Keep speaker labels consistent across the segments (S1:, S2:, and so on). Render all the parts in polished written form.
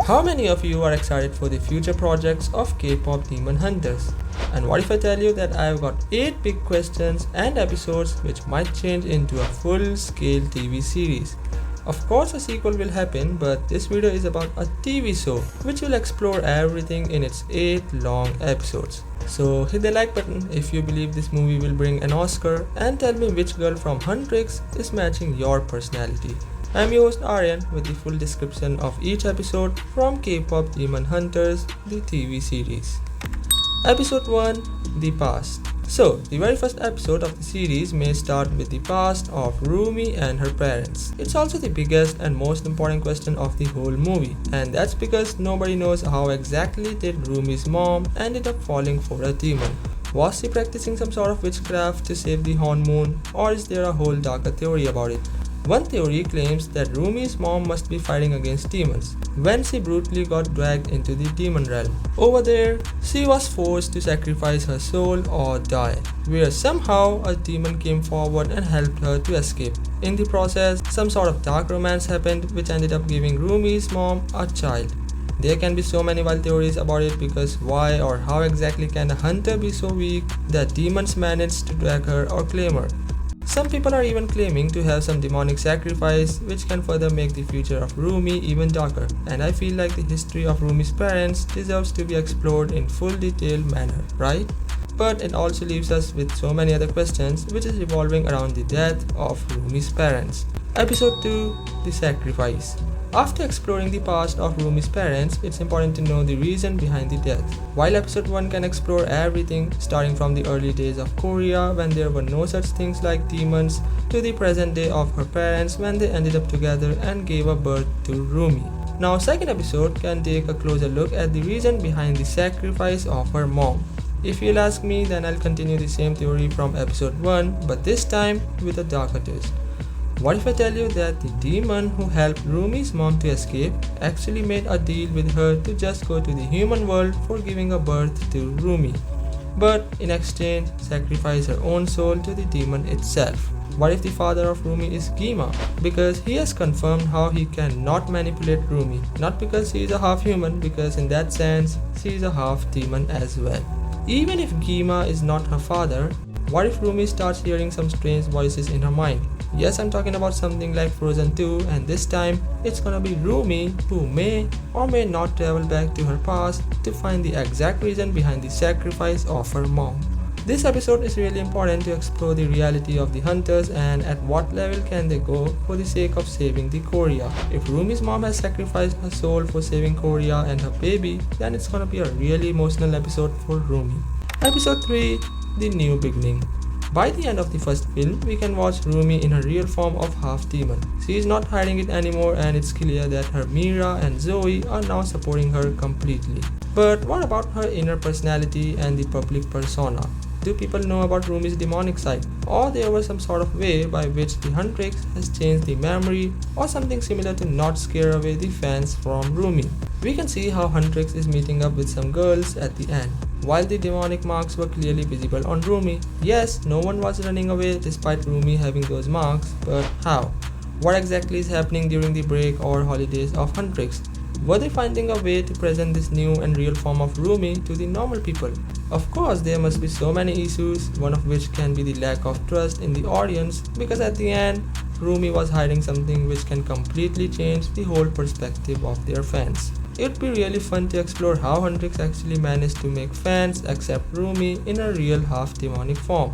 S1: How many of you are excited for the future projects of K-Pop Demon Hunters? And what if I tell you that I've got 8 big questions and episodes which might change into a full-scale TV series? Of course a sequel will happen, but this video is about a TV show which will explore everything in its 8 long episodes. So hit the like button if you believe this movie will bring an Oscar, and tell me which girl from Huntrix is matching your personality. I'm your host Aryan with the full description of each episode from K-Pop Demon Hunters, the TV series. Episode 1, The Past. So, the very first episode of the series may start with the past of Rumi and her parents. It's also the biggest and most important question of the whole movie, and that's because nobody knows how exactly did Rumi's mom ended up falling for a demon. Was she practicing some sort of witchcraft to save the Horn Moon, or is there a whole darker theory about it? One theory claims that Rumi's mom must be fighting against demons when she brutally got dragged into the demon realm. Over there, she was forced to sacrifice her soul or die, where somehow a demon came forward and helped her to escape. In the process, some sort of dark romance happened which ended up giving Rumi's mom a child. There can be so many wild theories about it, because why or how exactly can a hunter be so weak that demons manage to drag her or claim her? Some people are even claiming to have some demonic sacrifice which can further make the future of Rumi even darker, and I feel like the history of Rumi's parents deserves to be explored in full detailed manner, right? But it also leaves us with so many other questions which is revolving around the death of Rumi's parents. Episode 2, The Sacrifice. After exploring the past of Rumi's parents, it's important to know the reason behind the death. While episode 1 can explore everything, starting from the early days of Korea when there were no such things like demons, to the present day of her parents when they ended up together and gave a birth to Rumi. Now, second episode can take a closer look at the reason behind the sacrifice of her mom. If you'll ask me, then I'll continue the same theory from episode 1, but this time with a darker twist. What if I tell you that the demon who helped Rumi's mom to escape actually made a deal with her to just go to the human world for giving a birth to Rumi, but in exchange sacrifice her own soul to the demon itself? What if the father of Rumi is Gwi-Ma? Because he has confirmed how he cannot manipulate Rumi, not because he is a half human, because in that sense she is a half demon as well. Even if Gwi-Ma is not her father, what if Rumi starts hearing some strange voices in her mind? Yes, I'm talking about something like Frozen 2, and this time it's gonna be Rumi who may or may not travel back to her past to find the exact reason behind the sacrifice of her mom. This episode is really important to explore the reality of the hunters and at what level can they go for the sake of saving the Korea. If Rumi's mom has sacrificed her soul for saving Korea and her baby, then it's gonna be a really emotional episode for Rumi. Episode 3, The New Beginning. By the end of the first film, we can watch Rumi in her real form of half-demon. She is not hiding it anymore, and it's clear that her Mira and Zoe are now supporting her completely. But what about her inner personality and the public persona? Do people know about Rumi's demonic side? Or there was some sort of way by which the Huntrix has changed the memory or something similar to not scare away the fans from Rumi? We can see how Huntrix is meeting up with some girls at the end. While the demonic marks were clearly visible on Rumi, yes, no one was running away despite Rumi having those marks, but how? What exactly is happening during the break or holidays of Huntrix? Were they finding a way to present this new and real form of Rumi to the normal people? Of course, there must be so many issues, one of which can be the lack of trust in the audience, because at the end, Rumi was hiding something which can completely change the whole perspective of their fans. It would be really fun to explore how Huntrix actually managed to make fans accept Rumi in a real half-demonic form.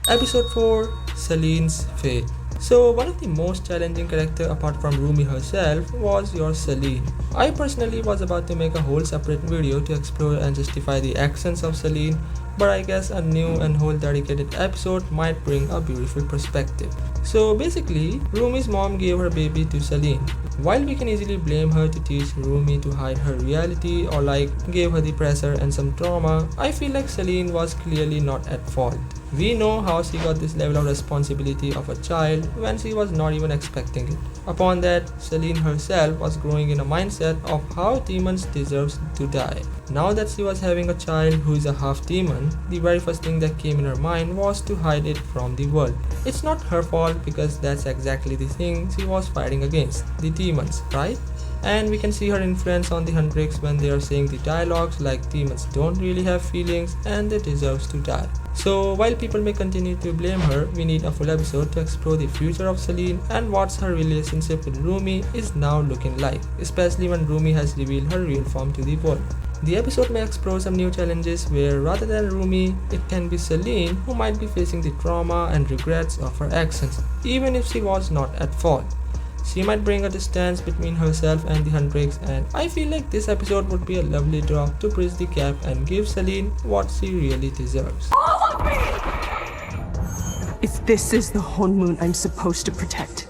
S1: Episode 4, Celine's Fate. So, one of the most challenging characters apart from Rumi herself was your Celine. I personally was about to make a whole separate video to explore and justify the actions of Celine, but I guess a new and whole dedicated episode might bring a beautiful perspective. So basically, Rumi's mom gave her baby to Celine. While we can easily blame her to teach Rumi to hide her reality or gave her the pressure and some trauma, I feel like Celine was clearly not at fault. We know how she got this level of responsibility of a child when she was not even expecting it. Upon that, Celine herself was growing in a mindset of how demons deserve to die. Now that she was having a child who is a half demon, the very first thing that came in her mind was to hide it from the world. It's not her fault because that's exactly the thing she was fighting against, the demons, right? And we can see her influence on the Huntrix when they are saying the dialogues like demons don't really have feelings and they deserve to die. So while people may continue to blame her, we need a full episode to explore the future of Celine and what her relationship with Rumi is now looking like, especially when Rumi has revealed her real form to the world. The episode may explore some new challenges where rather than Rumi, it can be Celine who might be facing the trauma and regrets of her actions, even if she was not at fault. She might bring a distance between herself and the Huntrix, and I feel like this episode would be a lovely draw to bridge the gap and give Celine what she really deserves.
S2: If this is the Honmoon I'm supposed to protect,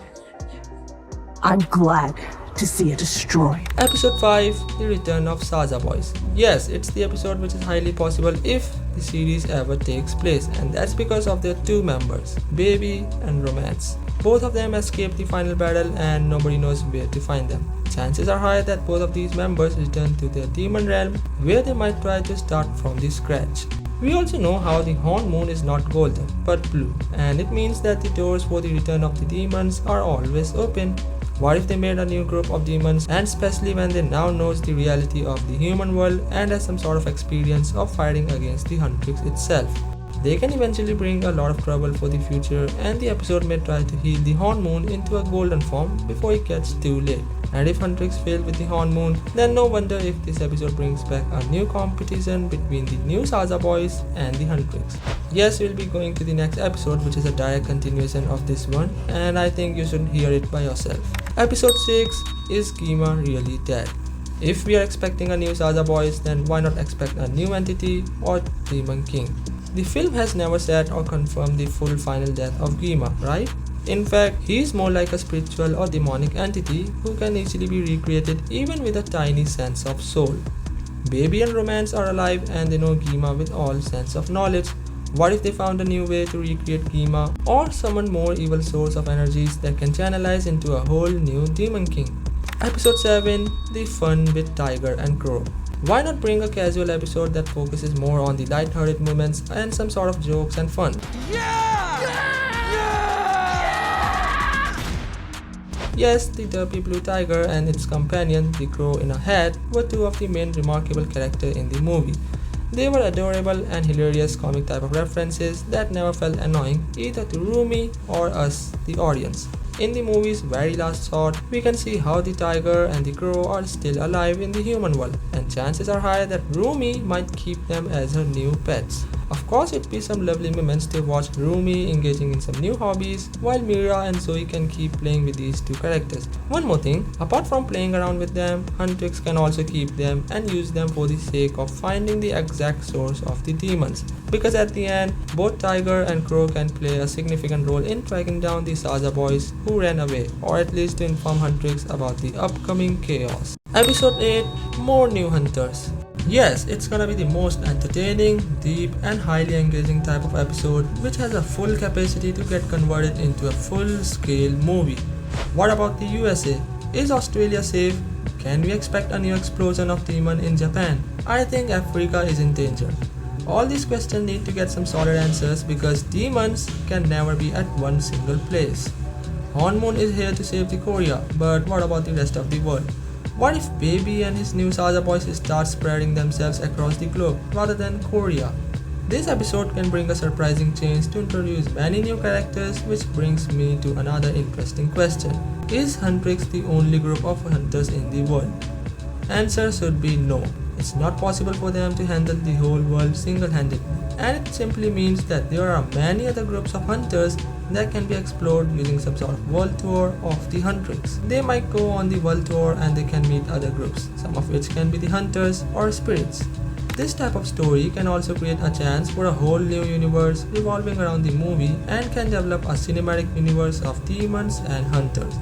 S2: I'm glad to see it destroyed.
S1: Episode 5, The Return of Saja Boys. Yes, it's the episode which is highly possible if the series ever takes place, and that's because of their two members, Baby and Romance. Both of them escaped the final battle and nobody knows where to find them. Chances are high that both of these members return to their demon realm where they might try to start from the scratch. We also know how the Horn Moon is not golden but blue, and it means that the doors for the return of the demons are always open. What if they made a new group of demons, and especially when they now knows the reality of the human world and has some sort of experience of fighting against the Huntrix itself? They can eventually bring a lot of trouble for the future, and the episode may try to heal the Horn Moon into a golden form before it gets too late. And if Huntrix failed with the Horn Moon, then no wonder if this episode brings back a new competition between the new Saja Boys and the Huntrix. Yes, we'll be going to the next episode, which is a direct continuation of this one, and I think you should hear it by yourself. Episode 6, Is Gwi-Ma Really Dead? If we are expecting a new Saja Boys, then why not expect a new entity or Demon King? The film has never said or confirmed the full final death of Gwi-Ma, right? In fact, he is more like a spiritual or demonic entity who can easily be recreated even with a tiny sense of soul. Baby and Romance are alive and they know Gwi-Ma with all sense of knowledge. What if they found a new way to recreate Gwi-Ma or summon more evil source of energies that can channelize into a whole new Demon King? Episode 7, The Fun with Tiger and Crow. Why not bring a casual episode that focuses more on the light-hearted moments and some sort of jokes and fun? Yes, the derpy blue tiger and its companion, the crow in a hat, were two of the main remarkable characters in the movie. They were adorable and hilarious comic type of references that never felt annoying either to Rumi or us, the audience. In the movie's very last shot, we can see how the tiger and the crow are still alive in the human world, and chances are high that Rumi might keep them as her new pets. Of course, it'd be some lovely moments to watch Rumi engaging in some new hobbies, while Mira and Zoe can keep playing with these two characters. One more thing, apart from playing around with them, Huntrix can also keep them and use them for the sake of finding the exact source of the demons. Because at the end, both Tiger and Crow can play a significant role in tracking down the Saja Boys who ran away, or at least to inform Huntrix about the upcoming chaos. Episode 8, More New Hunters. Yes, it's gonna be the most entertaining, deep and highly engaging type of episode which has a full capacity to get converted into a full-scale movie. What about the USA? Is Australia safe? Can we expect a new explosion of demon in Japan? I think Africa is in danger. All these questions need to get some solid answers because demons can never be at one single place. Horn Moon is here to save the Korea, but what about the rest of the world? What if Baby and his new Saja Boys start spreading themselves across the globe rather than Korea? This episode can bring a surprising change to introduce many new characters, which brings me to another interesting question. Is Huntrix the only group of hunters in the world? Answer should be no. It's not possible for them to handle the whole world single-handedly, and it simply means that there are many other groups of hunters that can be explored using some sort of world tour of the Huntrix. They might go on the world tour and they can meet other groups, some of which can be the hunters or spirits. This type of story can also create a chance for a whole new universe revolving around the movie and can develop a cinematic universe of demons and hunters.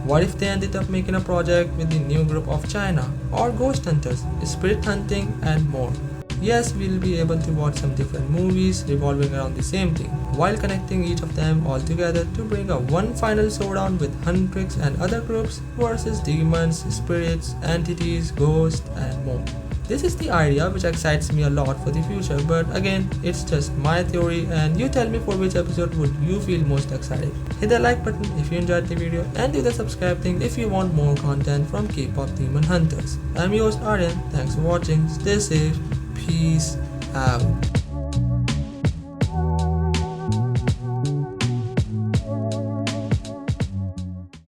S1: What if they ended up making a project with the new group of China, or ghost hunters, spirit hunting and more? Yes, we'll be able to watch some different movies revolving around the same thing, while connecting each of them all together to bring a one final showdown with Huntrix and other groups versus demons, spirits, entities, ghosts and more. This is the idea which excites me a lot for the future, but again, it's just my theory and you tell me for which episode would you feel most excited. Hit the like button if you enjoyed the video and do the subscribe thing if you want more content from K-Pop Demon Hunters. I'm your host Aryan, thanks for watching, stay safe, peace out.